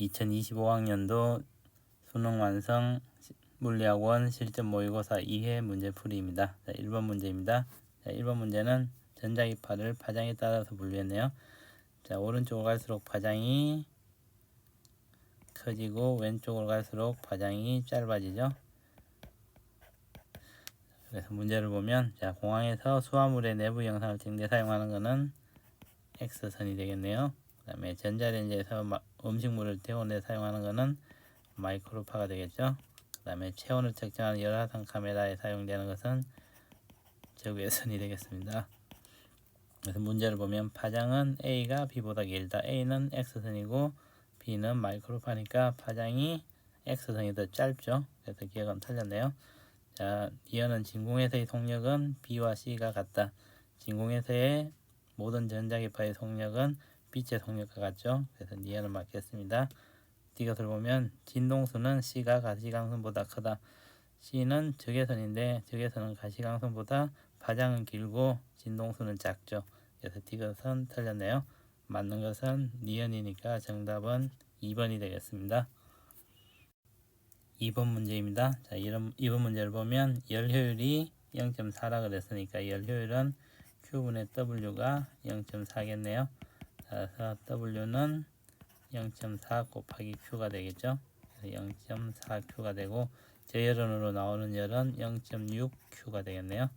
2025학년도 수능 완성 물리학원 실전 모의고사 2회 문제풀이입니다. 자, 1번 문제입니다. 자, 1번 문제는 전자기파를 파장에 따라서 분류했네요. 자, 오른쪽으로 갈수록 파장이 커지고 왼쪽으로 갈수록 파장이 짧아지죠. 그래서 문제를 보면, 자, 공항에서 수화물의 내부 영상을 찍는데 사용하는 것은 X선이 되겠네요. 그 다음에 전자레인지에서 음식물을 데우는데 사용하는 것은 마이크로파가 되겠죠. 그 다음에 체온을 측정하는 열화상 카메라에 사용되는 것은 적외선이 되겠습니다. 그래서 문제를 보면 파장은 A가 B보다 길다. A는 X선이고 B는 마이크로파니까 파장이 X선이 더 짧죠. 그래서 기억은 틀렸네요. 자, 니언은 진공에서의 속력은 B와 C가 같다. 진공에서의 모든 전자기파의 속력은 빛의 속력과 같죠. 그래서 니언은 맞겠습니다. 이것을 보면 진동수는 C가 가시광선보다 크다. C는 적외선인데 적외선은 가시광선보다 파장은 길고 진동수는 작죠. 그래서 이것은 틀렸네요. 맞는 것은 니언이니까 정답은 2번이 되겠습니다. 2번 문제입니다. 자, 2번 문제를 보면 열효율이 0.4라 그랬으니까 열효율은 Q분의 W가 0.4겠네요. 그래서 W는 0.4 곱하기 Q가 되겠죠. 그래서 0.4Q가 되고 저열원으로 나오는 열은 0.6Q가 되겠네요.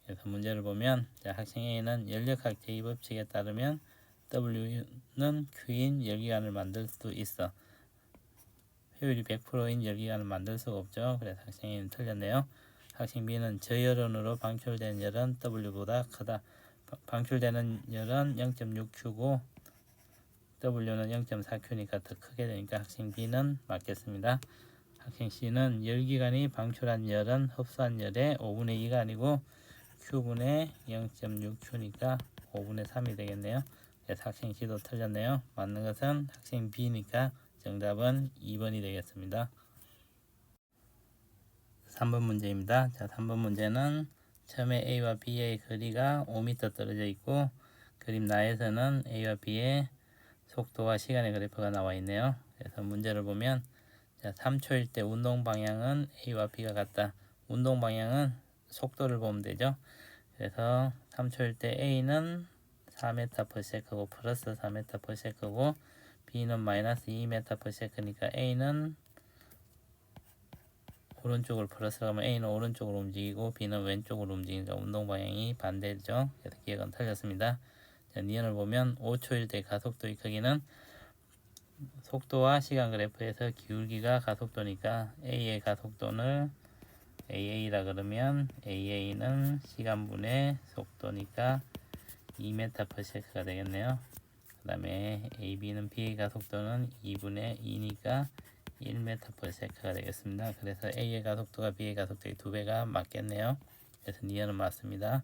그래서 문제를 보면, 자, 학생 A는 연력학 제2법칙에 따르면 W는 Q인 열기관을 만들 수 있어. 효율이 100%인 열기관을 만들 수가 없죠. 그래서 학생 A는 틀렸네요. 학생 B는 저열원으로 방출된 열은 W보다 크다. 방출되는 열은 0.6Q고 W는 0.4Q니까 더 크게 되니까 학생 B는 맞겠습니다. 학생 C는 열기관이 방출한 열은 흡수한 열의 5분의 2가 아니고 Q분의 0.6Q니까 5분의 3이 되겠네요. 그래서 학생 C도 틀렸네요. 맞는 것은 학생 B니까 정답은 2번이 되겠습니다. 3번 문제입니다. 자, 3번 문제는 처음에 A와 B의 거리가 5m 떨어져 있고 그림 나에서는 A와 B의 속도와 시간의 그래프가 나와 있네요. 그래서 문제를 보면, 자, 3초일 때 운동 방향은 A와 B가 같다. 운동 방향은 속도를 보면 되죠. 그래서 3초일 때 A는 4m/s고 플러스 4m/s고 B는 마이너스 2m/s니까 A는 오른쪽으로 플러스로 가면 A는 오른쪽으로 움직이고 B는 왼쪽으로 움직이니까 운동 방향이 반대죠. 그래서 기억은 틀렸습니다. 자, 니언을 보면 5초일 때 가속도의 크기는 속도와 시간 그래프에서 기울기가 가속도니까 A의 가속도는 AA라 그러면 AA는 시간분의 속도니까 2m/s가 되겠네요. 그 다음에 AB는 B의 가속도는 2분의 2니까 1m/s가 되겠습니다. 그래서 A의 가속도가 B의 가속도의 2배가 맞겠네요. 그래서 니언은 맞습니다.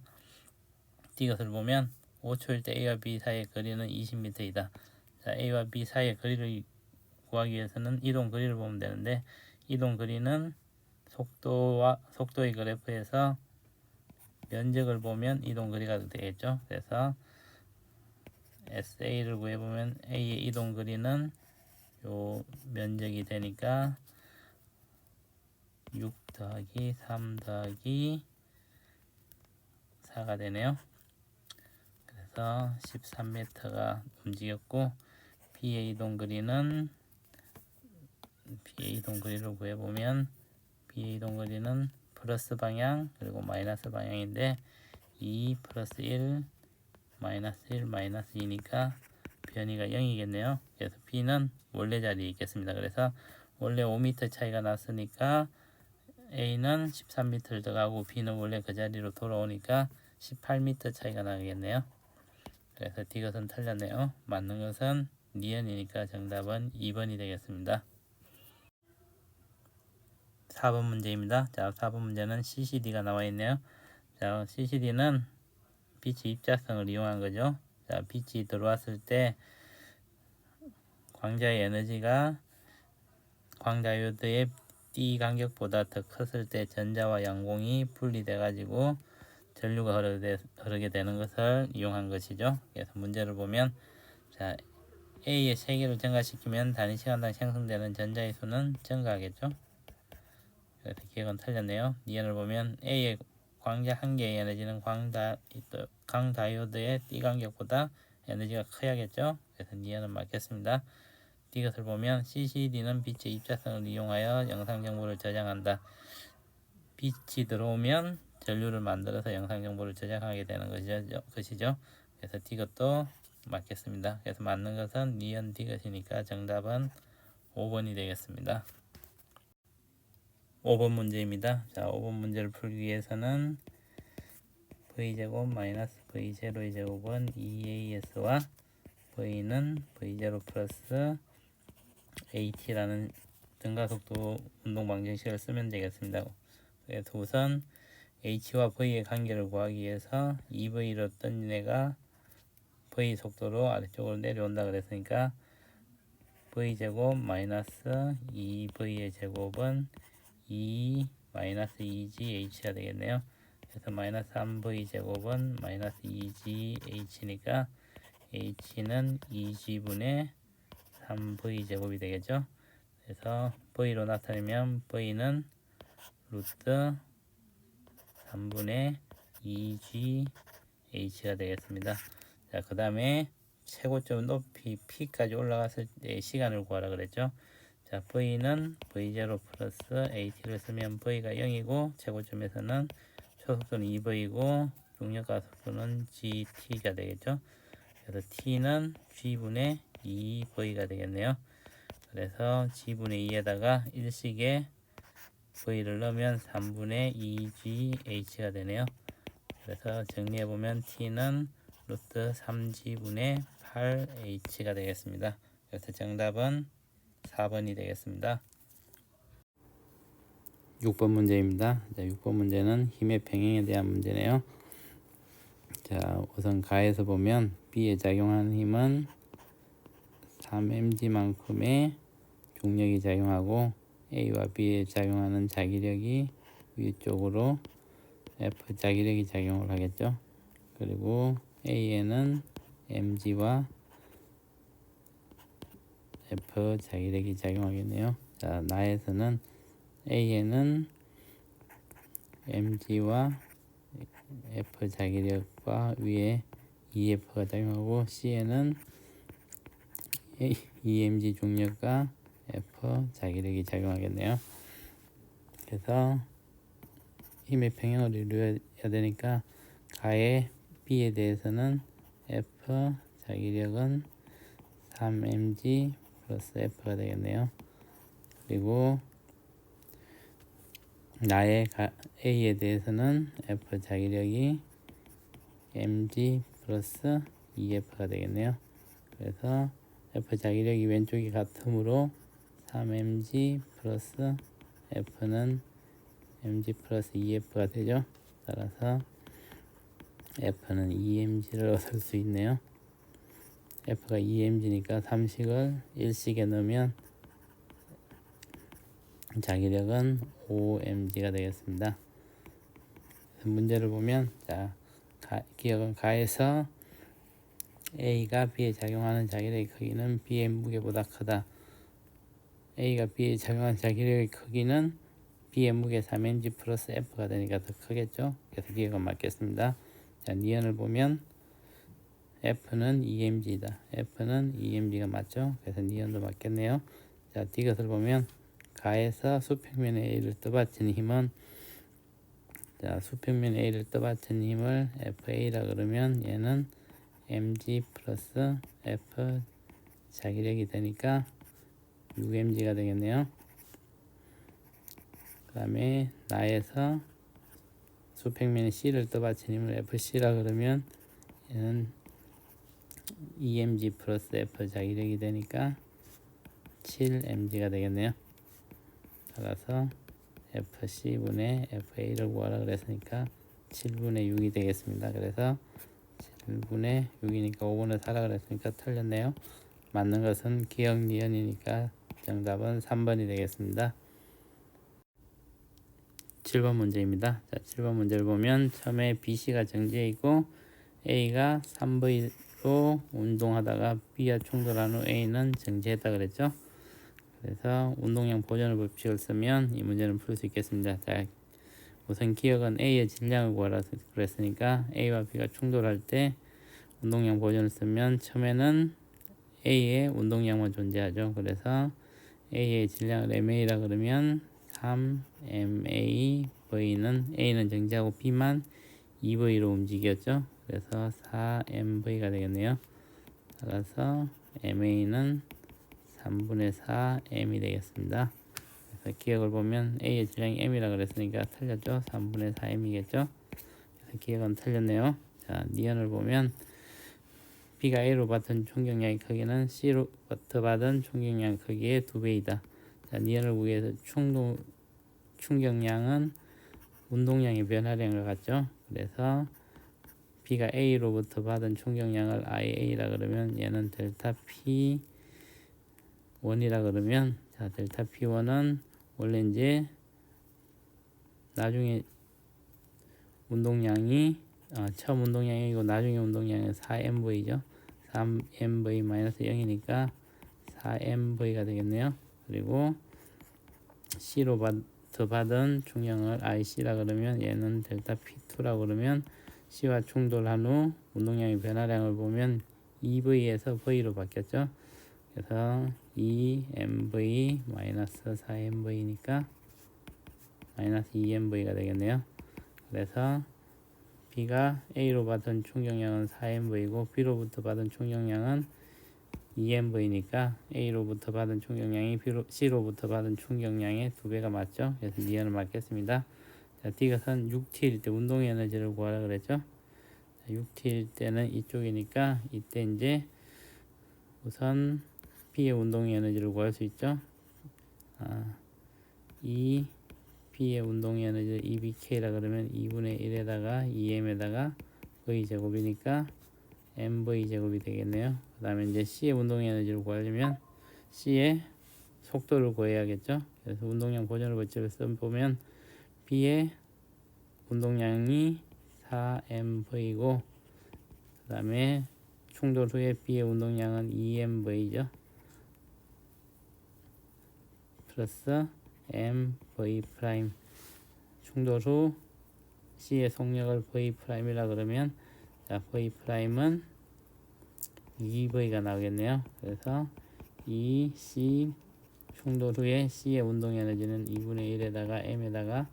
이것을 보면 5초일 때 A와 B 사이의 거리는 20m이다. 자, A와 B 사이의 거리를 구하기 위해서는 이동 거리를 보면 되는데 이동 거리는 속도의 그래프에서 면적을 보면 이동 거리가 되겠죠. 그래서 SA를 구해보면 A의 이동 거리는 요 면적이 되니까 6 더하기 3 더하기 4가 되네요. 그래서 13m가 움직였고 B의 이동 거리를 구해보면 B의 이동 거리는 플러스 방향 그리고 마이너스 방향인데 2 플러스 1 마이너스 1 마이너스 2니까 변이가 0이겠네요. 그래서 B는 원래 자리에 있겠습니다. 그래서 원래 5m 차이가 났으니까 A는 13m를 더가고 B는 원래 그 자리로 돌아오니까 18m 차이가 나겠네요. 그래서 이것은 틀렸네요. 맞는 것은 니언이니까 정답은 2번이 되겠습니다. 4번 문제입니다. 자, 4번 문제는 CCD가 나와 있네요. 자, CCD는 빛의 입자성을 이용한 거죠. 자, 빛이 들어왔을 때 광자의 에너지가 광자요드의 D 간격보다 더 컸을 때 전자와 양공이 분리돼 가지고 전류가 흐르게 되는 것을 이용한 것이죠. 그래서 문제를 보면, 자, A의 3개를 증가시키면 단위 시간당 생성되는 전자의 수는 증가하겠죠. 그래서 기억은 틀렸네요. 니은을 보면 A의 광자 1개의 에너지는 강다이오드의 D 간격보다 에너지가 커야겠죠. 그래서 니은은 맞겠습니다. D것을 보면 CCD는 빛의 입자성을 이용하여 영상 정보를 저장한다. 빛이 들어오면 전류를 만들어서 영상 정보를 저장하게 되는 것이죠. 그래서 D것도 맞겠습니다. 그래서 맞는 것은 니은 D것이니까 정답은 5번이 되겠습니다. 5번 문제입니다. 자, 5번 문제를 풀기 위해서는 V제곱 마이너스 V0의 제곱은 2AS와 V는 V0 플러스 AT라는 등가속도 운동 방정식을 쓰면 되겠습니다. 그래서 우선 H와 V의 관계를 구하기 위해서 2V로 뜬 애가 V 속도로 아래쪽으로 내려온다 그랬으니까 V제곱 마이너스 2V의 제곱은 2 마이너스 2GH가 되겠네요. 그래서 마이너스 3V 제곱은 마이너스 2GH니까 H는 2G분의 3V 제곱이 되겠죠. 그래서 V로 나타내면 V는 루트 3분의 2GH가 되겠습니다. 자, 그 다음에 최고점 높이 P까지 올라갔을 때 시간을 구하라 그랬죠. 자, V는 V0 플러스 AT를 쓰면 V가 0이고 최고점에서는 초속도는 2V고 중력가 속도는 GT가 되겠죠. 그래서 T는 G분의 2V가 되겠네요. 그래서 G분의 2에다가 일식에 V를 넣으면 3분의 2GH가 되네요. 그래서 정리해보면 T는 루트 3G분의 8H가 되겠습니다. 그래서 정답은 4번이 되겠습니다. 6번 문제입니다. 자, 6번 문제는 힘의 평행에 대한 문제네요. 자, 우선 가에서 보면 B에 작용하는 힘은 3mg만큼의 중력이 작용하고 A와 B에 작용하는 자기력이 위쪽으로 F 자기력이 작용을 하겠죠. 그리고 A에는 mg와 F 자기력이 작용하겠네요. 자, 나에서는 A에는 mg와 F 자기력과 위에 EF가 작용하고 C에는 EMG 중력과 F 자기력이 작용하겠네요. 그래서 힘의 평형을 이루어야 되니까 가의 B에 대해서는 F 자기력은 3mg 플러스 F가 되겠네요. 그리고 나의 A에 대해서는 F 자기력이 mg 플러스 EF가 되겠네요. 그래서 F 자기력이 왼쪽이 같으므로 3mg 플러스 F는 mg 플러스 EF가 되죠. 따라서 F는 2mg를 얻을 수 있네요. F가 2mg니까 3식을 1식에 넣으면 자기력은 5mg가 되겠습니다. 문제를 보면 자, 기억은 가에서 A가 B에 작용하는 자기력의 크기는 B의 무게보다 크다. A가 B에 작용하는 자기력의 크기는 B의 무게 3mg 플러스 F가 되니까 더 크겠죠. 그래서 기억은 맞겠습니다. 자, 니은을 보면 F는 2mg다. F는 2mg가 맞죠. 그래서 니은도 맞겠네요. 자, D것을 보면 가에서 수평면 A를 떠받치는 힘은 자, 수평면 A를 떠받치는 힘을 FA라 그러면 얘는 mg 플러스 F 자기력이 되니까 6mg가 되겠네요. 그 다음에 나에서 수평면에 C를 떠받치는 힘을 FC라 그러면 얘는 EMG 플러스 F 자기력이 되니까 7mg가 되겠네요. 따라서 FC분의 FA를 구하라 그랬으니까 7분의 6이 되겠습니다. 그래서 7분의 6이니까 5분의 4라 그랬으니까 틀렸네요. 맞는 것은 기억 니은이니까 정답은 3번이 되겠습니다. 7번 문제입니다. 자, 7번 문제를 보면 처음에 BC가 정지해 있고 A가 3V 또 운동하다가 B와 충돌한 후 A는 정지했다 그랬죠. 그래서 운동량 보존의 법칙을 쓰면 이 문제는 풀 수 있겠습니다. 자, 우선 기억은 A의 질량을 구하라 그랬으니까 A와 B가 충돌할 때 운동량 보존을 쓰면 처음에는 A의 운동량만 존재하죠. 그래서 A의 질량을 MA라 그러면 3MA V는 A는 정지하고 B만 2V로 움직였죠. 그래서 4MV가 되겠네요. 따라서 MA는 3분의 4M이 되겠습니다. 그래서 기억을 보면 A의 질량이 M이라 그랬으니까 틀렸죠. 3분의 4M이겠죠. 그래서 기억은 틀렸네요. 자, 니은을 보면 B가 A로 받은 총경량의 크기는 C로부터 받은 총경량 크기의 2배이다. 자, 니은을 구하기 위해서 충격량은 운동량의 변화량과 같죠. 그래서 B가 A로부터 받은 충격량을 IA라 그러면 얘는 델타 P1이라 그러면 자, 델타 P1은 원래 이제 나중에 운동량이 처음 운동량이고 나중에 운동량이 4MV죠. 3MV-0이니까 4MV가 되겠네요. 그리고 C로부터 받은 충격을 IC라 그러면 얘는 델타 P2라 그러면 C와 충돌한 후 운동량의 변화량을 보면 EV에서 V로 바뀌었죠. 그래서 2MV-4MV니까 마이너스 2MV가 되겠네요. 그래서 B가 A로 받은 충격량은 4MV고 B로부터 받은 충격량은 2MV니까 A로부터 받은 충격량이 C로부터 받은 충격량의 2배가 맞죠. 그래서 니은을 맞겠습니다. 자, D것은 6T일 때 운동 에너지를 구하라 그랬죠. 자, 6T일 때는 이쪽이니까 이때 이제 우선 B의 운동 에너지를 구할 수 있죠. 이 B의 운동 에너지 EBK라 그러면 2분의 1에다가 2M에다가 V제곱이니까 MV제곱이 되겠네요. 그 다음에 이제 C의 운동 에너지를 구하려면 C의 속도를 구해야겠죠. 그래서 운동량 보존의 법칙을 써보면 B의 운동량이 4MV고 그 다음에 충돌 후에 B의 운동량은 2MV죠. 플러스 MV 프라임 충돌 후 C의 속력을 V 프라임이라 그러면 자, V 프라임은 2V가 나오겠네요. 그래서 2C 충돌 후에 C의 운동 에너지는 2분의 1에다가 M에다가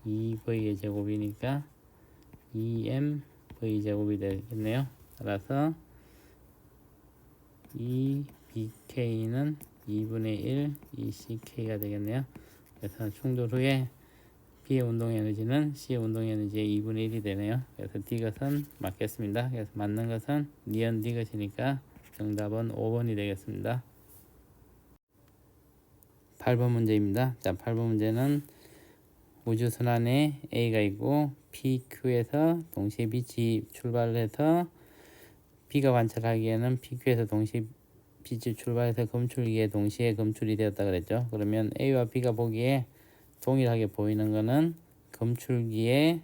2V의 제곱이니까 2MV 제곱이 되겠네요. 따라서 2BK는 2분의 1 2CK가 되겠네요. 그래서 충돌 후에 B의 운동 에너지는 C의 운동 에너지의 2분의 1이 되네요. 그래서 D것은 맞겠습니다. 그래서 맞는 것은 니은 D것이니까 정답은 5번이 되겠습니다. 8번 문제입니다. 자, 8번 문제는 우주선안에 A가 있고 PQ에서 동시에 빛이 출발을 해서 B가 관찰하기에는 PQ에서 동시에 빛이 출발해서 검출기에 동시에 검출이 되었다 그랬죠. 그러면 A와 B가 보기에 동일하게 보이는 것은 검출기에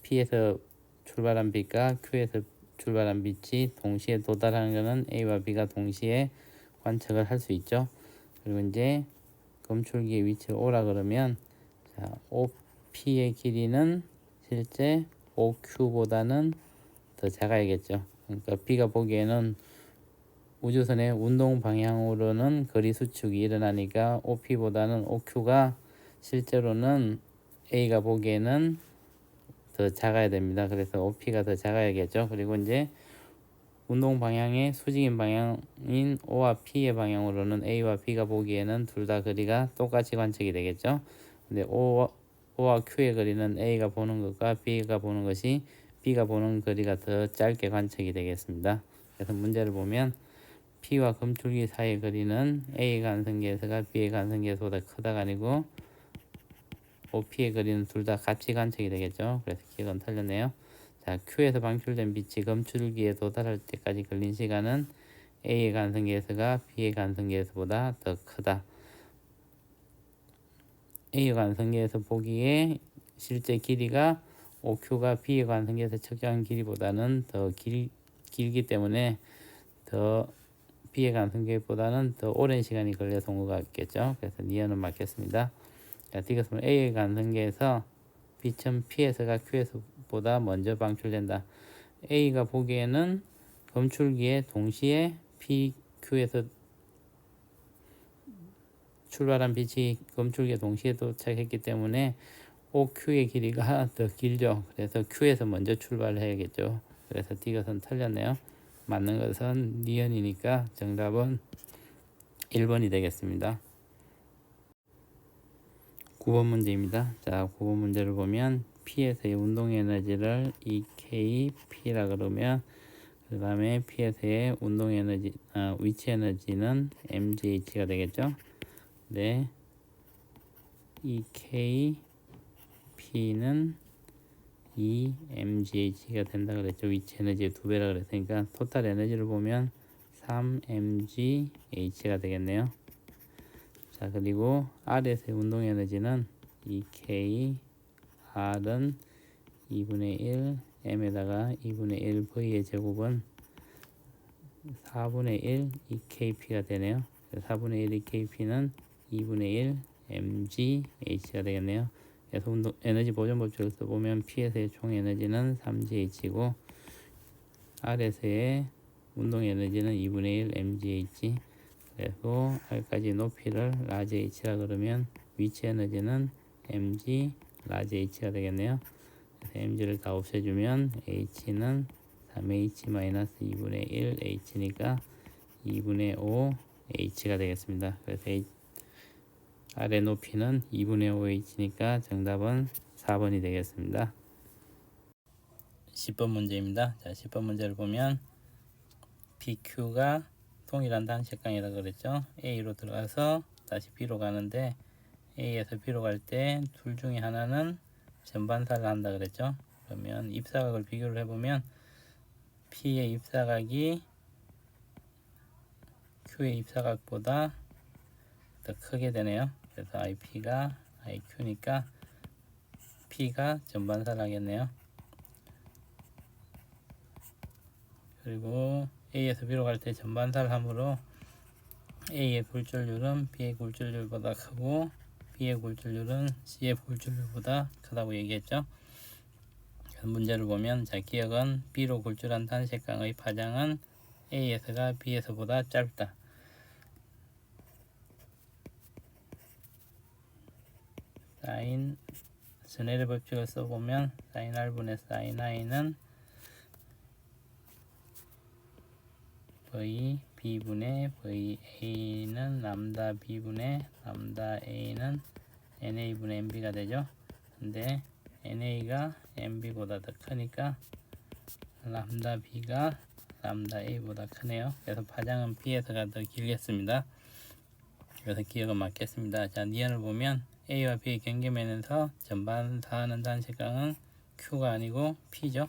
P에서 출발한 빛과 Q에서 출발한 빛이 동시에 도달하는 것은 A와 B가 동시에 관측을 할 수 있죠. 그리고 이제 검출기의 위치를 O라 그러면 자, OP의 길이는 실제 OQ보다는 더 작아야겠죠. 그러니까 B가 보기에는 우주선의 운동 방향으로는 거리 수축이 일어나니까 OP보다는 OQ가 실제로는 A가 보기에는 더 작아야 됩니다. 그래서 OP가 더 작아야겠죠. 그리고 이제 운동 방향의 수직인 방향인 O와 P의 방향으로는 A와 B가 보기에는 둘 다 거리가 똑같이 관측이 되겠죠. 근데 O와 Q의 거리는 A가 보는 것과 B가 보는 것이 B가 보는 거리가 더 짧게 관측이 되겠습니다. 그래서 문제를 보면 P와 검출기 사이의 거리는 A의 관성계에서가 B의 관성계에서보다 크다가 아니고 OP의 거리는 둘 다 같이 관측이 되겠죠. 그래서 기억은 틀렸네요. 자, Q에서 방출된 빛이 검출기에 도달할 때까지 걸린 시간은 A의 관성계에서가 B의 관성계에서보다 더 크다. A의 관성계에서 보기에 실제 길이가 OQ가 B의 관성계에서 측정한 길이보다는 더 길기 때문에 더 B의 간섭계보다는 더 오랜 시간이 걸려서 온 것 같겠죠. 그래서 니은은 맞겠습니다. 자, D것은 A의 간섭계에서 B점 P에서가 Q에서보다 먼저 방출된다. A가 보기에는 검출기에 동시에 P, Q에서 출발한 빛이 검출기에 동시에 도착했기 때문에 OQ의 길이가 더 길죠. 그래서 Q에서 먼저 출발을 해야겠죠. 그래서 D것은 틀렸네요. 맞는 것은 니은이니까 정답은 1번이 되겠습니다. 9번 문제입니다. 자, 9번 문제를 보면 P에서의 운동 에너지를 EKP라 그러면 그 다음에 P에서의 운동 에너지, 위치 에너지는 MGH가 되겠죠. 네, EKP는 EMGH가 된다 그랬죠. 위치 에너지의 2배라 그랬으니까 토탈 에너지를 보면 3mgH가 되겠네요. 자, 그리고 R에서의 운동 에너지는 EK, R은 2분의 1 M에다가 2분의 1 V의 제곱은 4분의 1 EKP가 되네요. 4분의 1 EKP는 2분의 1 MGH가 되겠네요. 그래서 운동 에너지 보존 법칙을 써보면 P에서의 총 에너지는 3GH고 R에서의 운동 에너지는 2분의 1 MGH. 그리고 R까지 높이를 라지 H라 그러면 위치 에너지는 mg 라지 H가 되겠네요. 그래서 mg를 다 없애주면 H는 3H-2분의 1 H니까 2분의 5 H가 되겠습니다. 그래서 R의 높이는 2분의 5 H니까 정답은 4번이 되겠습니다. 10번 문제입니다. 자, 10번 문제를 보면 PQ가 동일한 단식강이라 그랬죠. A로 들어가서 다시 B로 가는데 A에서 B로 갈 때 둘 중에 하나는 전반사를 한다 그랬죠. 그러면 입사각을 비교를 해보면 P의 입사각이 Q의 입사각보다 더 크게 되네요. 그래서 IP가 IQ니까 P가 전반사를 하겠네요. 그리고 A에서 B로 갈 때 전반사를 하므로 A의 굴절률은 B의 굴절률보다 크고 B의 굴절률은 C의 굴절률보다 크다고 얘기했죠. 문제를 보면 자, 기억은 B로 굴절한 단색강의 파장은 A에서가 B에서보다 짧다. 사인 스네일 법칙을 써보면 사인 R분의 사인 I는 V B분의 VA는 람다 B분의 람다 A는 NA분의 MB가 되죠. 근데 NA가 MB보다 더 크니까 람다 B가 람다 A보다 크네요. 그래서 파장은 B에서가 더 길겠습니다. 그래서 기억은 맞겠습니다. 자, 니은을 보면 A와 B의 경계면에서 전반사하는 단식강은 Q가 아니고 P죠.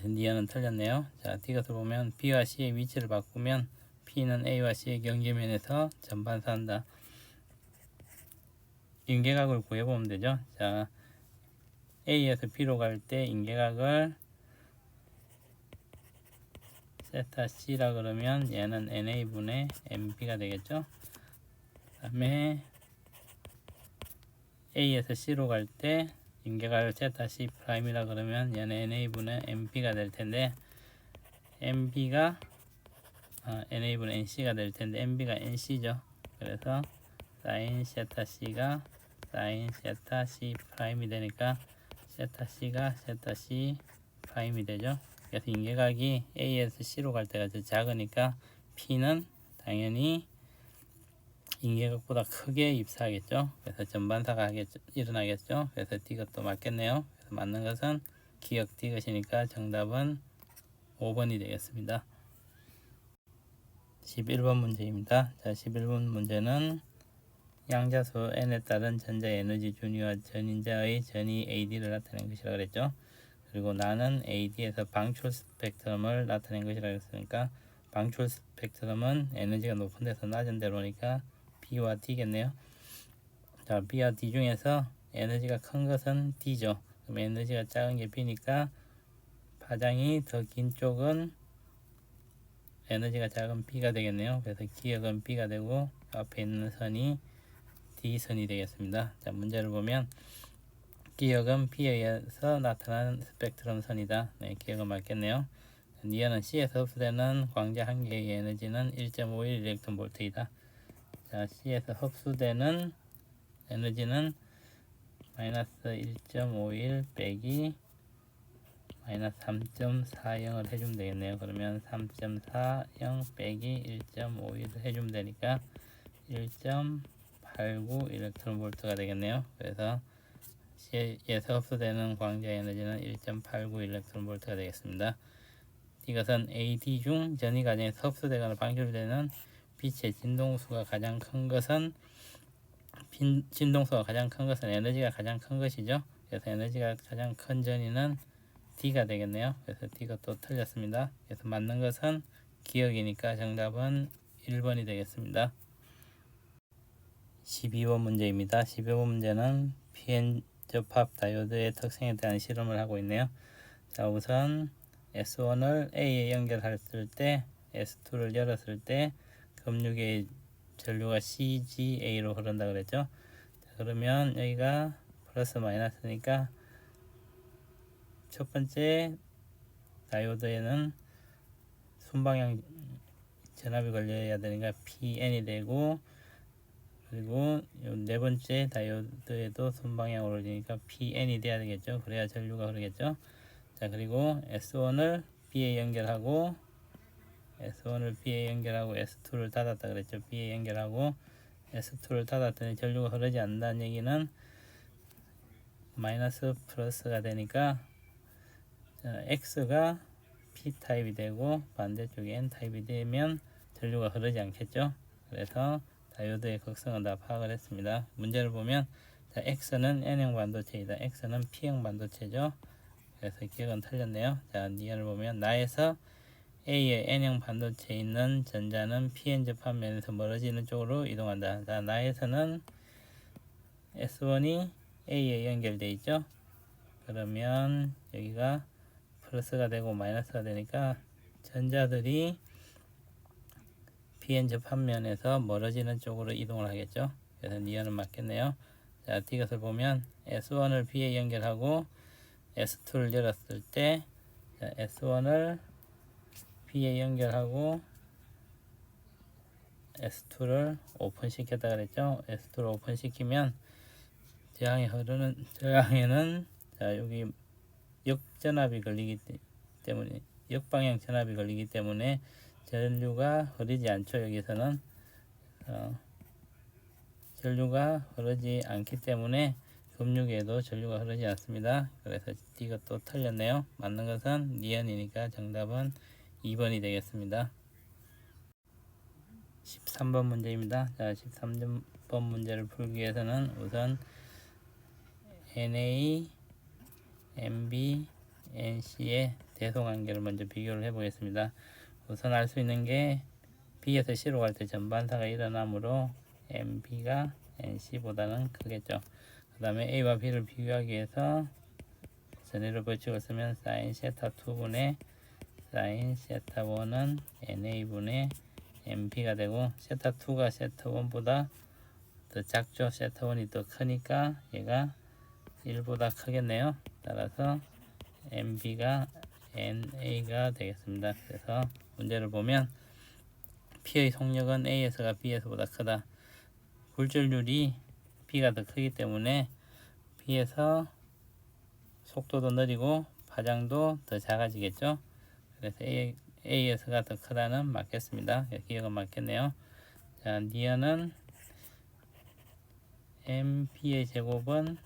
니은은 틀렸네요. 자, D것을 보면 B와 C의 위치를 바꾸면 P는 A와 C의 경계면에서 전반사한다. 인계각을 구해보면 되죠. 자, A에서 B로 갈 때 인계각을 세타 C라 그러면 얘는 NA분의 MB가 되겠죠. 그 다음에 A에서 C로 갈 때 인계각을 세타 C 프라임이라 그러면 얘는 NA분의 MB가 될 텐데 MB가 NA분의 NC가 될 텐데 MB가 NC죠. 그래서 사인 세타 C가 사인 세타 C 프라임이 되니까 세타 C가 세타 C 프라임이 되죠. 그래서 인계각이 A에서 C로 갈 때가 더 작으니까 P는 당연히 인계각보다 크게 입사하겠죠. 그래서 전반사가 일어나겠죠. 그래서 D것도 맞겠네요. 그래서 맞는 것은 기억 D것이니까 정답은 5번이 되겠습니다. 11번 문제입니다. 자, 11번 문제는 양자수 n에 따른 전자 에너지 준위와 전인자의 전위 AD를 나타낸 것이라 그랬죠. 그리고 나는 AD에서 방출 스펙트럼을 나타낸 것이라 했으니까 방출 스펙트럼은 에너지가 높은 데서 낮은 데로 오니까 B와 D겠네요. 자, B와 D 중에서 에너지가 큰 것은 D죠. 그럼 에너지가 작은 게 B니까 파장이 더 긴 쪽은 에너지가 작은 B가 되겠네요. 그래서 기역은 B가 되고 앞에 있는 선이 D선이 되겠습니다. 자, 문제를 보면 기역은 B에 의해서 나타난 스펙트럼 선이다. 네, 기역은 맞겠네요. 니언은 C에서 흡수되는 광자 한 개의 에너지는 1.51 일렉트론 볼트이다. 자, C에서 흡수되는 에너지는 마이너스 1.51 빼기 마이너스 3.40을 해주면 되겠네요. 그러면 3.40 빼기 1.51을 해주면 되니까 1.89 일렉트론 볼트가 되겠네요. 그래서 C에서 흡수되는 광자 에너지는 1.89 일렉트론 볼트가 되겠습니다. 이것은 AD 중 전이 과정에서 흡수되거나 방출되는 빛의 진동수가 가장 큰 것은 에너지가 가장 큰 것이죠. 그래서 에너지가 가장 큰 전이는 D가 되겠네요. 그래서 D가 또 틀렸습니다. 그래서 맞는 것은 기역이니까 정답은 1번이 되겠습니다. 12번 문제입니다. 12번 문제는 PN 접합 다이오드의 특성에 대한 실험을 하고 있네요. 자, 우선 S1을 A에 연결했을 때 S2를 열었을 때 금융의 전류가 CGA로 흐른다 그랬죠. 자, 그러면 여기가 플러스 마이너스니까 첫 번째 다이오드에는 순방향 전압이 걸려야 되니까 PN이 되고, 그리고 네 번째 다이오드에도 순방향으로 되니까 PN이 돼야 되겠죠. 그래야 전류가 흐르겠죠. 자, 그리고 S1을 B에 연결하고 S2를 닫았다 그랬죠. B에 연결하고 S2를 닫았더니 전류가 흐르지 않는다는 얘기는 마이너스 플러스가 되니까 X가 P타입이 되고 반대쪽에 N타입이 되면 전류가 흐르지 않겠죠. 그래서 다이오드의 극성은 다 파악을 했습니다. 문제를 보면 자, X는 N형 반도체이다. X는 P형 반도체죠. 그래서 기억은 틀렸네요. 자, 니언을 보면 나에서 A의 N형 반도체에 있는 전자는 PN 접합 면에서 멀어지는 쪽으로 이동한다. 자, 나에서는 S1이 A에 연결되어 있죠. 그러면 여기가 플러스가 되고 마이너스가 되니까 전자들이 PN 접합면에서 멀어지는 쪽으로 이동을 하겠죠. 그래서 니언은 맞겠네요. 자, 이것을 보면 S1을 B에 연결하고 S2를 열었을 때 자, S1을 B에 연결하고 S2를 오픈시켰다 그랬죠. S2를 오픈시키면 저항에는 자, 여기 역전압이 걸리기 때문에 역방향 전압이 걸리기 때문에 전류가 흐르지 않죠. 여기서는 전류가 흐르지 않기 때문에 금융에도 전류가 흐르지 않습니다. 그래서 이것도 틀렸네요. 맞는 것은 니언이니까 정답은 2번이 되겠습니다. 13번 문제입니다. 자, 13번 문제를 풀기 위해서는 우선 NA, NB, NC의 대소관계를 먼저 비교를 해보겠습니다. 우선 알 수 있는 게 B에서 C로 갈 때 전반사가 일어나므로 NB가 NC보다는 크겠죠. 그 다음에 A와 B를 비교하기 위해서 전해를 법칙을 쓰면 sin 세타 2분의 sin 세타 1은 NA분의 NB가 되고 세타 2가 세타 1보다 더 작죠. 세타 1이 더 크니까 얘가 1보다 크겠네요. 따라서 NB가 NA가 되겠습니다. 그래서 문제를 보면 P의 속력은 A에서가 B에서보다 크다. 굴절률이 B가 더 크기 때문에 B에서 속도도 느리고 파장도 더 작아지겠죠. 그래서 A에서가 더 크다는 맞겠습니다. 기억은 맞겠네요. 자, 니언은 MP의 제곱은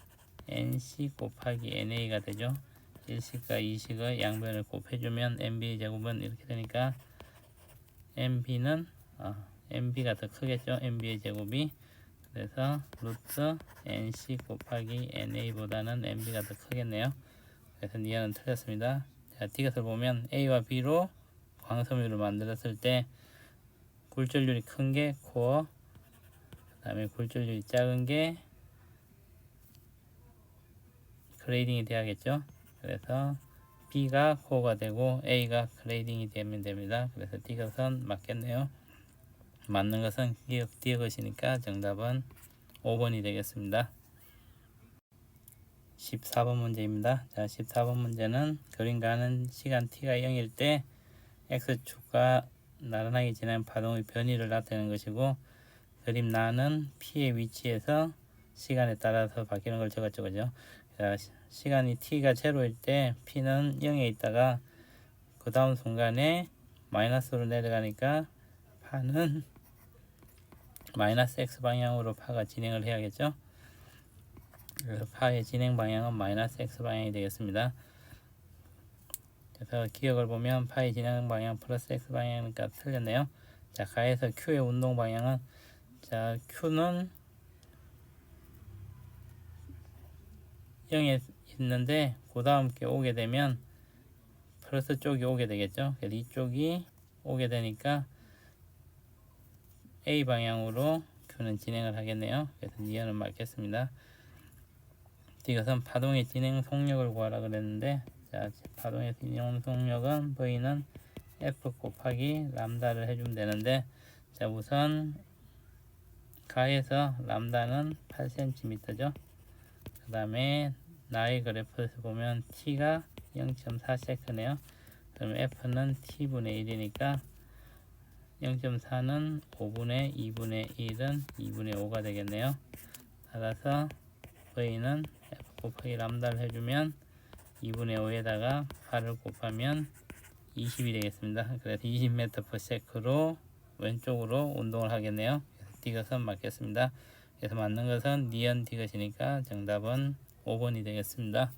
NC 곱하기 NA가 되죠. 1식과 2식의 양변을 곱해주면 MB의 제곱은 이렇게 되니까 MB가 더 크겠죠. MB의 제곱이. 그래서 루트 NC 곱하기 NA보다는 MB가 더 크겠네요. 그래서 니언은 틀렸습니다. 자, 이것을 보면 A와 B로 광섬유를 만들었을 때 굴절률이 큰 게 코어, 그 다음에 굴절률이 작은 게 그레이딩이 돼야겠죠. 그래서 B가 코어가 되고 A가 클레이딩이 되면 됩니다. 그래서 D것은 맞겠네요. 맞는 것은 D것이니까 정답은 5번이 되겠습니다. 14번 문제입니다. 자, 14번 문제는 그림 가는 시간 t가 0일 때 x축과 나란하게 지나는 파동의 변이를 나타내는 것이고, 그림 나는 p의 위치에서 시간에 따라서 바뀌는 걸 적었죠. 그죠? 자, 시간이 t가 0일 때 p는 0에 있다가 그 다음 순간에 마이너스로 내려가니까 파는 마이너스 x 방향으로 파가 진행을 해야겠죠. 그래서 파의 진행 방향은 마이너스 x 방향이 되겠습니다. 그래서 기억을 보면 파의 진행 방향 플러스 x 방향이니까 틀렸네요. 자, 가에서 q의 운동 방향은, 자, q는 0에 있는데 그 다음 게 오게 되면 플러스 쪽이 오게 되겠죠. 그래서 이쪽이 오게 되니까 A 방향으로 q는 진행을 하겠네요. 그래서 니은은 맞겠습니다. 이것은 파동의 진행 속력을 구하라 그랬는데, 자, 파동의 진행 속력은 V는 F 곱하기 람다를 해주면 되는데, 자, 우선 가에서 람다는 8cm죠. 그 다음에 나의 그래프에서 보면 T가 0.4세크네요. 그럼 F는 T분의 1이니까 0.4는 5분의 2분의 1은 2분의 5가 되겠네요. 따라서 V는 F 곱하기 람다를 해주면 2분의 5에다가 8을 곱하면 20이 되겠습니다. 그래서 20m/s로 왼쪽으로 운동을 하겠네요. 그래서 D것은 맞겠습니다. 그래서 맞는 것은 니은 D것이니까 정답은 5번이 되겠습니다.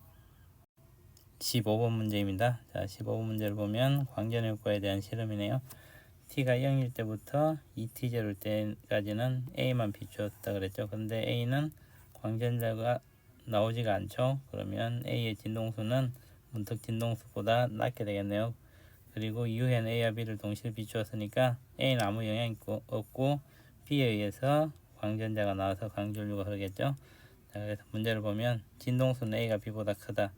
15번 문제입니다. 자, 15번 문제를 보면 광전의 효과에 대한 실험이네요. t가 0일 때부터 2t0일 때까지는 A만 비추었다 그랬죠. 근데 A는 광전자가 나오지가 않죠. 그러면 A의 진동수는 문득 진동수보다 낮게 되겠네요. 그리고 이후에는 A와 B를 동시에 비추었으니까 A는 아무 영향이 없고 B에 의해서 광전자가 나와서 광전류가 흐르겠죠. 자, 그래서 문제를 보면 진동수는 A가 B보다 크다.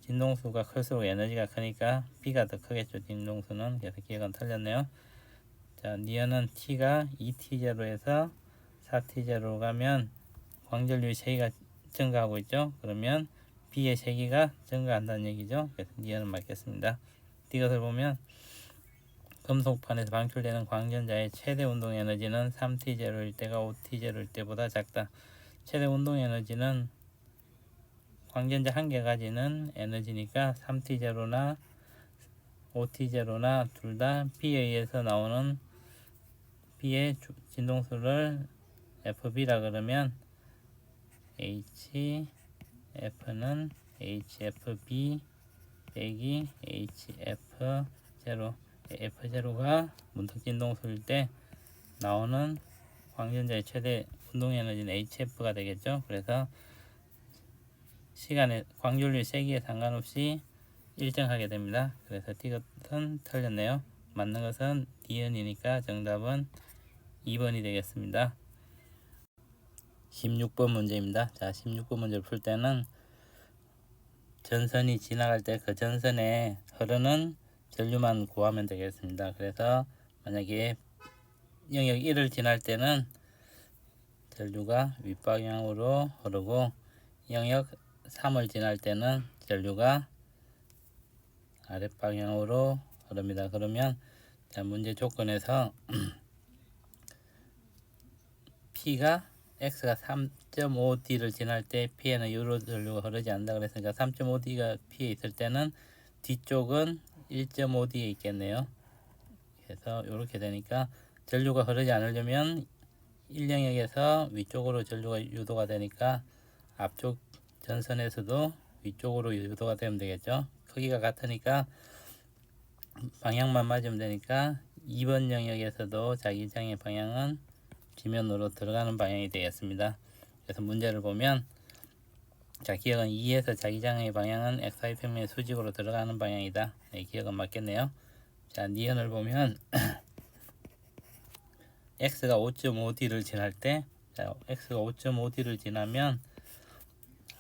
진동수가 클수록 에너지가 크니까 B가 더 크겠죠. 진동수는. 그래서 기억은 틀렸네요. 자, 니은은 T가 2T0에서 4T0로 가면 광전류의 세기가 증가하고 있죠. 그러면 B의 세기가 증가한다는 얘기죠. 그래서 니은은 맞겠습니다. 이것을 보면 금속판에서 방출되는 광전자의 최대 운동 에너지는 3T0일 때가 5T0일 때보다 작다. 최대 운동 에너지는 광전자 한 개 가지는 에너지니까 3T0나 5T0나 둘 다 B에 의해서 나오는 B의 진동수를 FB라 그러면 HF는 HFB 빼기 HF0, F0가 문득 진동수일 때 나오는 광전자의 최대 운동 에너지는 HF가 되겠죠. 그래서 시간의 광전류의 세기에 상관없이 일정하게 됩니다. 그래서 D것은 틀렸네요. 맞는 것은 니은이니까 정답은 2번이 되겠습니다. 16번 문제입니다. 자, 16번 문제를 풀 때는 전선이 지나갈 때 그 전선에 흐르는 전류만 구하면 되겠습니다. 그래서 만약에 영역 1을 지날 때는 전류가 윗방향으로 흐르고, 영역 3을 지날 때는 전류가 아랫방향으로 흐릅니다. 그러면 자, 문제 조건에서 P가 X가 3.5D를 지날 때 P에는 유로 전류가 흐르지 않는다 그랬으니까 3.5D가 P에 있을 때는 뒤쪽은 1.5D에 있겠네요. 그래서 이렇게 되니까 전류가 흐르지 않으려면 1영역에서 위쪽으로 전류가 유도가 되니까 앞쪽 전선에서도 위쪽으로 유도가 되면 되겠죠. 크기가 같으니까 방향만 맞으면 되니까 2번 영역에서도 자기장의 방향은 지면으로 들어가는 방향이 되겠습니다. 그래서 문제를 보면, 자, 기억은 2에서 자기장의 방향은 XY평면의 수직으로 들어가는 방향이다. 네, 기억은 맞겠네요. 자, 니은을 보면 X가 5.5D를 지날 때, 자, X가 5.5D를 지나면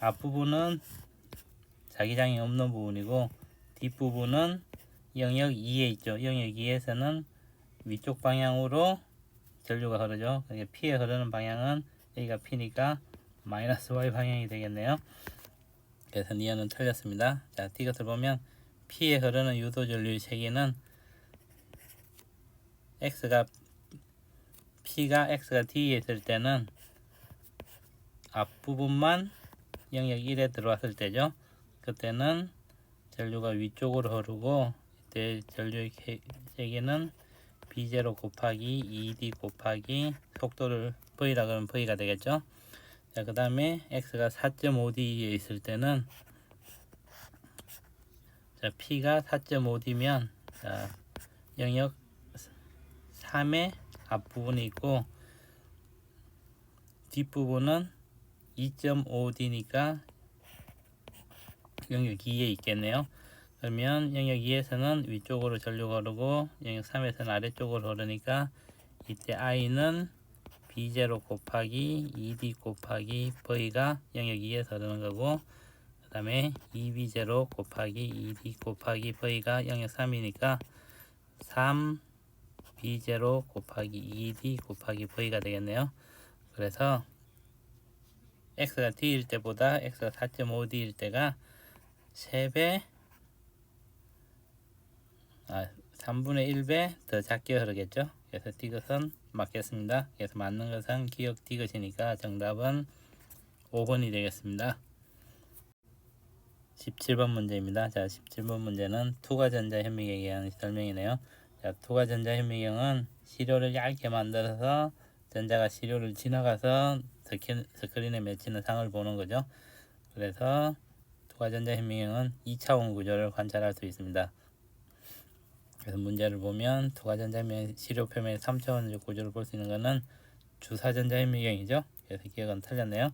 앞부분은 자기장이 없는 부분이고 뒷부분은 영역 2에 있죠. 영역 2에서는 위쪽 방향으로 전류가 흐르죠. P에 흐르는 방향은 여기가 P니까 마이너스 Y 방향이 되겠네요. 그래서 니은은 틀렸습니다. 자, 이것을 보면 P에 흐르는 유도 전류의 세기는 P가 X가 D에 있을 때는 앞부분만 영역 1에 들어왔을 때죠. 그때는 전류가 위쪽으로 흐르고 이때 전류의 세기는 B0 곱하기 2D 곱하기 속도를 V라 그러면 V가 되겠죠. 자, 그 다음에 X가 4.5D에 있을 때는 자, P가 4.5D면 자, 영역 3의 앞부분이 있고 뒷부분은 2.5D니까 영역 2에 있겠네요. 그러면 영역 2에서는 위쪽으로 전류가 흐르고 영역 3에서는 아래쪽으로 흐르니까 이때 I는 B0 곱하기 2D 곱하기 V가 영역 2에서 흐르는 거고 그 다음에 2B0 곱하기 2D 곱하기 V가 영역 3이니까 3B0 곱하기 2D 곱하기 V가 되겠네요. 그래서 X가 D일 때보다 X가 4.5D일 때가 3배 3분의 1배 더 작게 흐르겠죠. 그래서 D것은 맞겠습니다. 그래서 맞는 것은 기억 D것이니까 정답은 5번이 되겠습니다. 17번 문제입니다. 자, 17번 문제는 투과전자현미경에 대한 설명이네요. 자, 투과전자현미경은 시료를 얇게 만들어서 전자가 시료를 지나가서 스크린에 맺히는 상을 보는 거죠. 그래서 투과전자현미경은 2차원 구조를 관찰할 수 있습니다. 그래서 문제를 보면 투과전자현미경 시료 표면의 3차원적 구조를 볼 수 있는 것은 주사전자현미경이죠. 그래서 기억은 틀렸네요.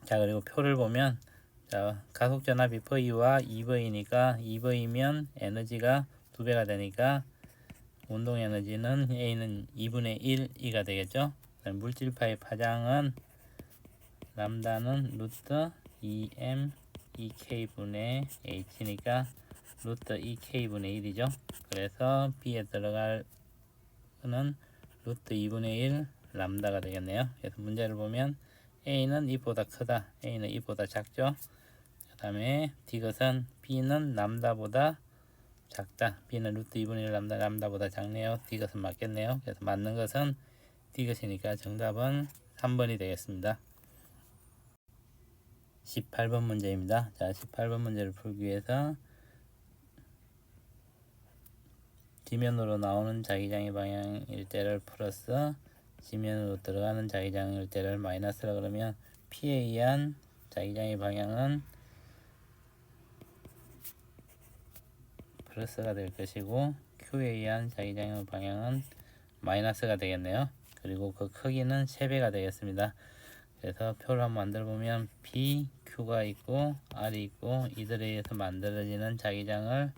자, 그리고 표를 보면 자, 가속전압이 V와 2V니까 2V면 에너지가 2배가 되니까 운동에너지는 A는 2분의 1 E가 되겠죠. 물질파의 파장은 람다는 루트 2M 2K분의 H니까 루트 2K분의 1이죠. 그래서 B에 들어갈 는 루트 2분의 1 람다가 되겠네요. 그래서 문제를 보면 A는 이보다 크다, A는 이보다 작죠. 그 다음에 D것은 B는 람다보다 작다, B는 루트 2분의 1 람다보다 작네요. D것은 맞겠네요. 그래서 맞는 것은 D것이니까 정답은 3번이 되겠습니다. 18번 문제입니다. 자, 18번 문제를 풀기 위해서 지면으로 나오는 자기장의 방향일 때를 플러스 지면으로 들어가는 자기장일 때를 마이너스라 그러면 P에 의한 자기장의 방향은 플러스가 될 것이고 Q에 의한 자기장의 방향은 마이너스가 되겠네요. 그리고 그 크기는 3배가 되겠습니다. 그래서 표를 한번 만들어 보면 P, Q가 있고 R이 있고 이들에 의해서 만들어지는 자기장을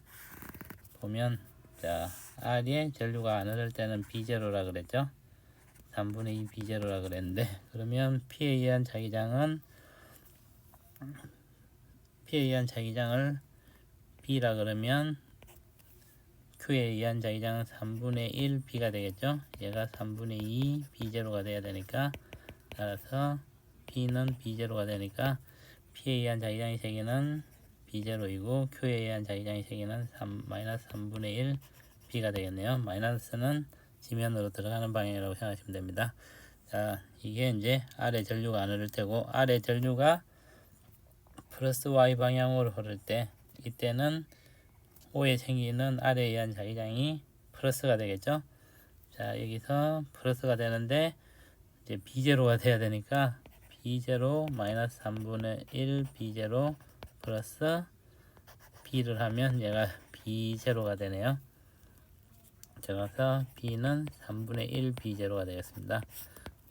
보면 자, R에 전류가 안 흐를 때는 B0라 그랬죠. 3분의 2 B0라 그랬는데 그러면 P에 의한 자기장을 B라 그러면 Q에 의한 자기장은 3분의 1 B가 되겠죠. 얘가 3분의 2 B0가 돼야 되니까 따라서 P는 B0가 되니까 P에 의한 자기장의 세기는 B0이고 Q에 의한 자기장의 세기는 마이너스 3분의 1 B가 되겠네요. 마이너스는 지면으로 들어가는 방향이라고 생각하시면 됩니다. 자, 이게 이제 아래 전류가 안 흐를 테고 아래 전류가 플러스 Y 방향으로 흐를 때 이때는 O에 생기는 R에 의한 자기장이 플러스가 되겠죠. 자, 여기서 플러스가 되는데 이제 B0가 돼야 되니까 B0 마이너스 3분의 1 B0 플러스 B를 하면 얘가 B0가 되네요. 그래서 B는 3분의 1 B0가 되겠습니다.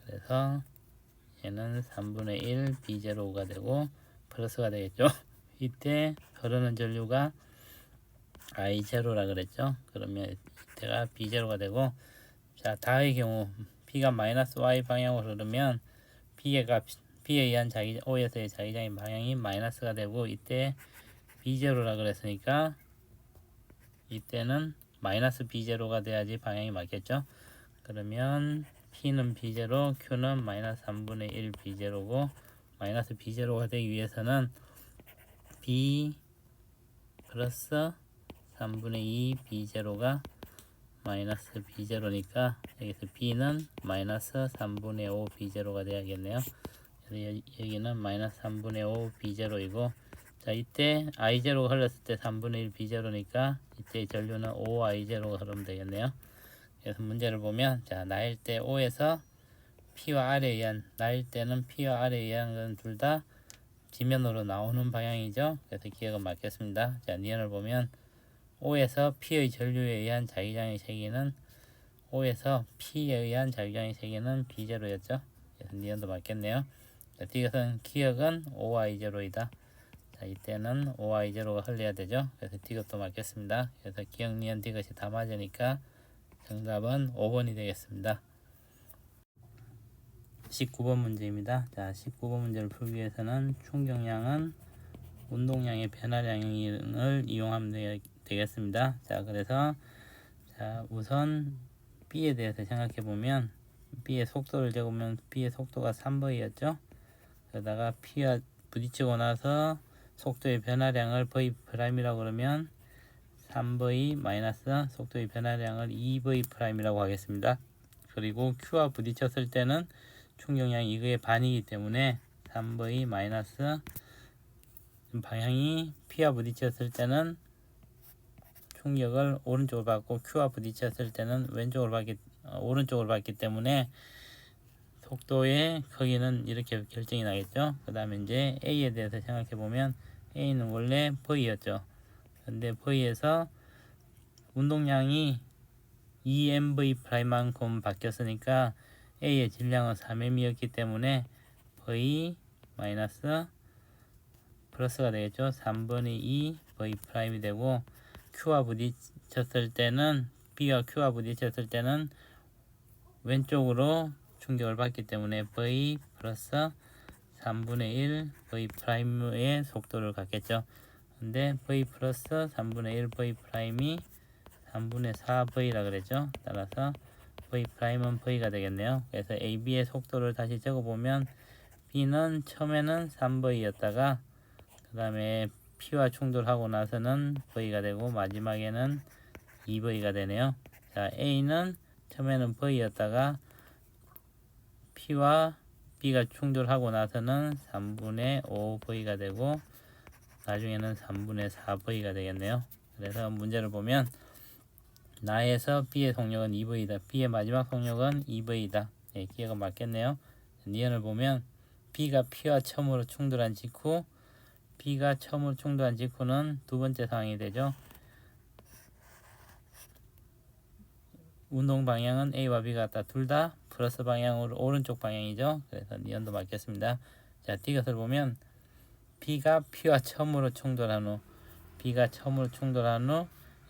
그래서 얘는 3분의 1 B0가 되고 플러스가 되겠죠. 이때 흐르는 전류가 I0라 그랬죠. 그러면 이때가 B0가 되고 자, 다의 경우 B가 마이너스 Y 방향으로 흐르면 B에 의한 O에서의 자기장의 방향이 마이너스가 되고 이때 B0라 그랬으니까 이때는 마이너스 B0가 돼야지 방향이 맞겠죠. 그러면 P는 B0, Q는 마이너스 3분의 1 B0고, 마이너스 B0가 되기 위해서는 B 플러스 3분의 2 B0가 마이너스 B0니까 여기서 B는 마이너스 3분의 5 B0가 돼야겠네요. 여기는 마이너스 3분의 5 B0이고, 자, 이때 I0가 흘렀을 때 3분의 1 B0니까 이때 전류는 5I0가 흐르면 되겠네요. 그래서 문제를 보면, 자, 나일 때 O에서 P와 R에 의한, 나일 때는 P와 R에 의한 건 둘 다 지면으로 나오는 방향이죠. 그래서 기억은 맞겠습니다. 자, 니은을 보면 O에서 P의 전류에 의한 자기장의 세기는, O에서 P에 의한 자기장의 세기는 B0였죠. 그래서 니은도 맞겠네요. 자, 디귿은 기억은 5I0이다. 자, 이때는 5I0가 흘려야 되죠. 그래서 디귿도 맞겠습니다. 그래서 기억, 니은, 디귿이 다 맞으니까 정답은 5번이 되겠습니다. 19번 문제입니다. 자, 19번 문제를 풀기 위해서는 충격량은 운동량의 변화량을 이용하면 되겠습니다. 자, 그래서 자, 우선 B에 대해서 생각해 보면, B의 속도를 재보면 B의 속도가 3V였죠. 그러다가 P와 부딪히고 나서 속도의 변화량을 V'이라고 그러면 3V 마이너스 속도의 변화량을 2V'이라고 하겠습니다. 그리고 Q와 부딪혔을 때는 충격량이 이거의 반이기 때문에 3V 마이너스 방향이 P와 부딪혔을 때는 충격을 오른쪽으로 받고, Q와 부딪혔을 때는 오른쪽으로 받기 때문에 속도의 크기는 이렇게 결정이 나겠죠. 그 다음에 이제 A에 대해서 생각해 보면, A는 원래 V였죠. 근데 V에서 운동량이 2mv'만큼 바뀌었으니까 A의 질량은 3m이었기 때문에 V 마이너스 플러스가 되겠죠. 3분의 2 V'이 되고, Q와 부딪혔을 때는, B와 Q와 부딪혔을 때는 왼쪽으로 충격을 받기 때문에 V 플러스 3분의 1 V'의 속도를 갖겠죠. 근데 V 플러스 3분의 1 V'이 3분의 4V라 그랬죠. 따라서 V'은 V가 되겠네요. 그래서 AB의 속도를 다시 적어보면, B는 처음에는 3V였다가 그 다음에 P와 충돌하고 나서는 V가 되고 마지막에는 2V가 되네요. 자, A는 처음에는 V였다가 P와 B가 충돌하고 나서는 3분의 5V가 되고 나중에는 3분의 4V가 되겠네요. 그래서 문제를 보면, 나에서 B의 속력은 2V다. B의 마지막 속력은 2V다. 네, 기억은 맞겠네요. 니은을 보면 B가 P와 처음으로 충돌한 직후, B가 처음으로 충돌한 직후는 두 번째 상황이 되죠. 운동 방향은 A와 B가 같다. 둘 다 플러스 방향으로 오른쪽 방향이죠. 그래서 니은도 맞겠습니다. 자, 디귿을 보면 B가 P와 처음으로 충돌한 후,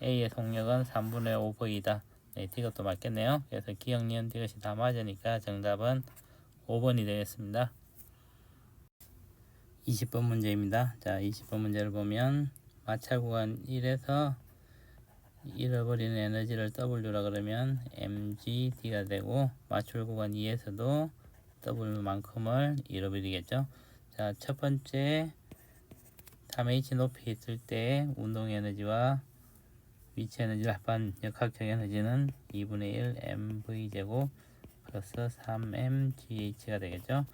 A의 속력은 3분의 5V다. 네, 디귿도 맞겠네요. 그래서 기억, 니은, 디귿이 다 맞으니까 정답은 5번이 되겠습니다. 20번 문제입니다. 자, 20번 문제를 보면 마찰 구간 1에서 잃어버리는 에너지를 W라 그러면 mgd가 되고, 마찰 구간 2에서도 W만큼을 잃어버리겠죠. 자, 첫 번째 3h 높이에 있을 때 운동 에너지와 위치 에너지를 합한 역학적 에너지는 2분의 1 mv제곱 플러스 3mgh가 되겠죠.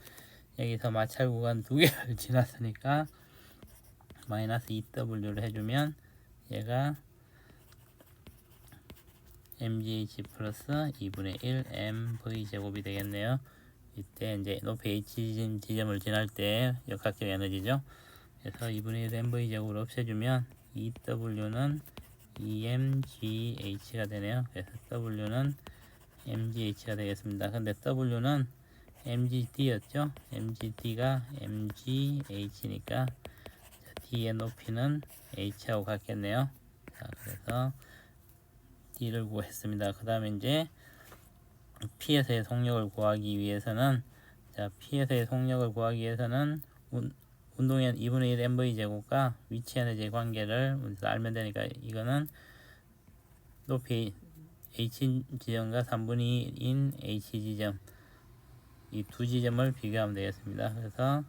여기서 마찰 구간 두 개를 지났으니까 마이너스 2w를 해주면 얘가 mgh 플러스 2분의 1 mv제곱이 되겠네요. 이때 이제 높이 h 지점을 지날 때 역학적 에너지죠. 그래서 2분의 1 mv제곱을 없애주면 2w는 2mgh가 되네요. 그래서 w는 mgh가 되겠습니다. 근데 w는 mgd였죠. mgd가 mgh니까 d의 높이는 h하고 같겠네요. 자, 그래서 d를 구했습니다. 그 다음에 이제 P에서의 속력을 구하기 위해서는, 자, P에서의 속력을 구하기 위해서는 운동의 2분의 1 mv 제곱과 위치 에너지의 관계를 우리가 알면 되니까 이거는 높이 h 지점과 3분의 2인 h 지점 이 두 지점을 비교하면 되겠습니다. 그래서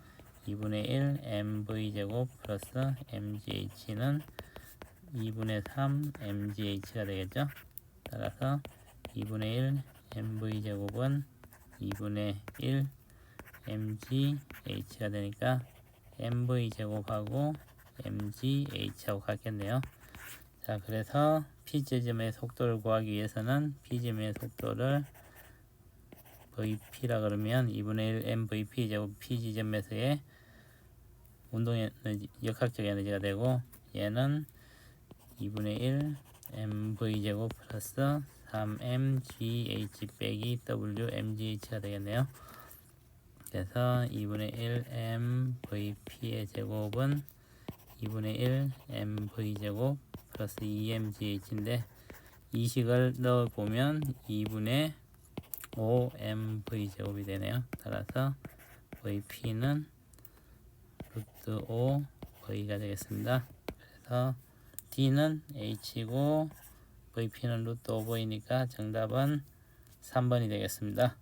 2분의 1 mv 제곱 플러스 mgh는 2분의 3 mgh가 되겠죠. 따라서 2분의 1 mv 제곱은 2분의 1 mgh가 되니까 mv 제곱하고 mgh하고 같겠네요. 자, 그래서 P 지점의 속도를 구하기 위해서는 P 지점의 속도를 VP라 그러면 2분의 1 MVP 제곱 P 지점에서의 운동 에너지, 역학적 에너지가 되고 얘는 2분의 1 mv 제곱 플러스 3mgh 빼기 wmgh가 되겠네요. 그래서 2분의 1 mvp의 제곱은 2분의 1 mv 제곱 플러스 2mgh인데 이 식을 넣어보면 2분의 5 mv 제곱이 되네요. 따라서 vp는 루트 5 v가 되겠습니다. 그래서 d는 h고 vp는 루트 5v니까 정답은 3번이 되겠습니다.